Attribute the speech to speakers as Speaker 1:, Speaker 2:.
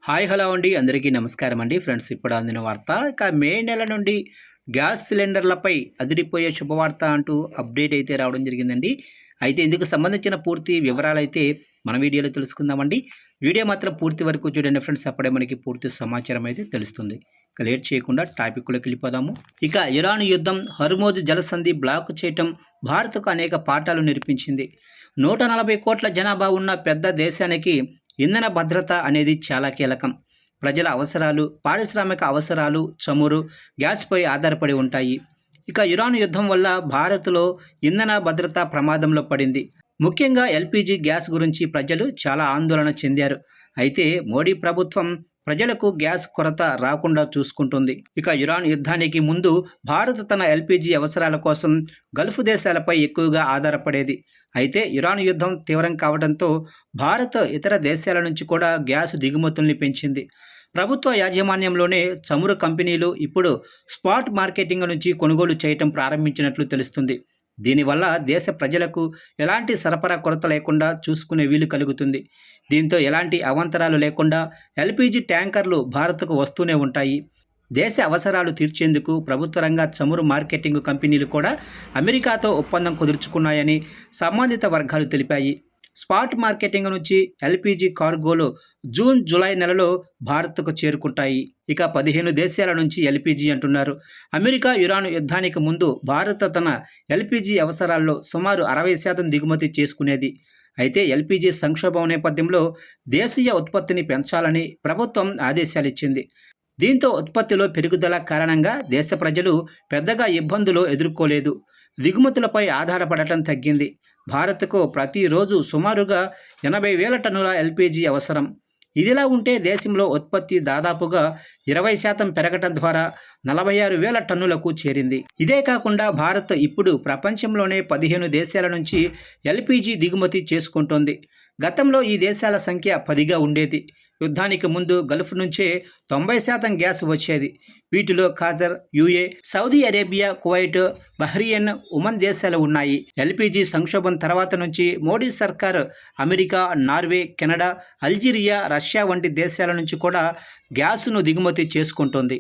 Speaker 1: Hi hello అండి అందరికీ నమస్కారం అండి ఫ్రెండ్స్. ఇప్పుడు అందిన వార్త, ఇక మే నెల నుండి గ్యాస్ సిలిండర్లపై అదిరిపోయే శుభవార్త అంటూ అప్డేట్ అయితే రావడం జరిగిందండి. అయితే ఇందుకు సంబంధించిన పూర్తి వివరాలు అయితే మన వీడియోలో తెలుసుకుందామండి. వీడియో మాత్రం పూర్తి వరకు చూడండి ఫ్రెండ్స్, అప్పుడే మనకి పూర్తి సమాచారం అయితే తెలుస్తుంది. ఇక లేట్ చేయకుండా టాపిక్లోకి వెళ్ళిపోదాము. ఇక ఇరాన్ యుద్ధం, హర్మోజ్ జలసంధి బ్లాక్ చేయటం భారత్కు అనేక పాఠాలు నేర్పించింది. 140 కోట్ల జనాభా ఉన్న పెద్ద దేశానికి ఇంధన భద్రత అనేది చాలా కీలకం. ప్రజల అవసరాలు, పారిశ్రామిక అవసరాలు చమురు, గ్యాస్పై ఆధారపడి ఉంటాయి. ఇక ఇరాన్ యుద్ధం వల్ల భారత్లో ఇంధన భద్రత ప్రమాదంలో పడింది. ముఖ్యంగా ఎల్పిజి గ్యాస్ గురించి ప్రజలు చాలా ఆందోళన చెందారు. అయితే మోడీ ప్రభుత్వం ప్రజలకు గ్యాస్ కొరత రాకుండా చూసుకుంటుంది. ఇక ఇరాన్ యుద్ధానికి ముందు భారత్ తన ఎల్పిజి అవసరాల కోసం గల్ఫ్ దేశాలపై ఎక్కువగా ఆధారపడేది. అయితే ఇరాన్ యుద్ధం తీవ్రం కావడంతో భారత్ ఇతర దేశాల నుంచి కూడా గ్యాస్ దిగుమతుల్ని పెంచింది. ప్రభుత్వ యాజమాన్యంలోనే చమురు కంపెనీలు ఇప్పుడు స్పాట్ మార్కెటింగ్ నుంచి కొనుగోలు చేయటం ప్రారంభించినట్లు తెలుస్తుంది. దీనివల్ల దేశ ప్రజలకు ఎలాంటి సరఫరా కొరత లేకుండా చూసుకునే వీలు కలుగుతుంది. దీంతో ఎలాంటి అవాంతరాలు లేకుండా ఎల్పిజి ట్యాంకర్లు భారత్కు వస్తూనే ఉంటాయి. దేశ అవసరాలు తీర్చేందుకు ప్రభుత్వ రంగ చమురు మార్కెటింగ్ కంపెనీలు కూడా అమెరికాతో ఒప్పందం కుదుర్చుకున్నాయని సంబంధిత వర్గాలు తెలిపాయి. స్పాట్ మార్కెటింగ్ నుంచి ఎల్పిజి కార్గోలు జూన్ జూలై నెలలో భారత్కు చేరుకుంటాయి. ఇక 15 దేశాల నుంచి ఎల్పిజి అంటున్నారు. అమెరికా ఇరాన్ యుద్ధానికి ముందు భారత్ తన ఎల్పిజి అవసరాల్లో సుమారు 60% దిగుమతి చేసుకునేది. అయితే ఎల్పిజి సంక్షోభం నేపథ్యంలో దేశీయ ఉత్పత్తిని పెంచాలని ప్రభుత్వం ఆదేశాలిచ్చింది. దీంతో ఉత్పత్తిలో పెరుగుదల కారణంగా దేశ ప్రజలు పెద్దగా ఇబ్బందులు ఎదుర్కోలేదు. దిగుమతులపై ఆధారపడటం తగ్గింది. భారత్కు ప్రతిరోజు సుమారుగా 80,000 టన్నుల ఎల్పిజి అవసరం. ఇదిలా ఉంటే దేశంలో ఉత్పత్తి దాదాపుగా 20% పెరగటం ద్వారా 46,000 టన్నులకు చేరింది. ఇదే కాకుండా భారత్ ఇప్పుడు ప్రపంచంలోనే 15 దేశాల నుంచి ఎల్పిజి దిగుమతి చేసుకుంటోంది. గతంలో ఈ దేశాల సంఖ్య 10గా ఉండేది. యుద్ధానికి ముందు గల్ఫ్ నుంచే 90% గ్యాస్ వచ్చేది. వీటిలో Qatar, UAE, Saudi Arabia, Kuwait, Bahrain, Oman దేశాలు ఉన్నాయి. ఎల్పిజి సంక్షోభం తర్వాత నుంచి మోడీ సర్కార్ America, Norway, Canada, Algeria, Russia వంటి దేశాల నుంచి కూడా గ్యాసును దిగుమతి చేసుకుంటోంది.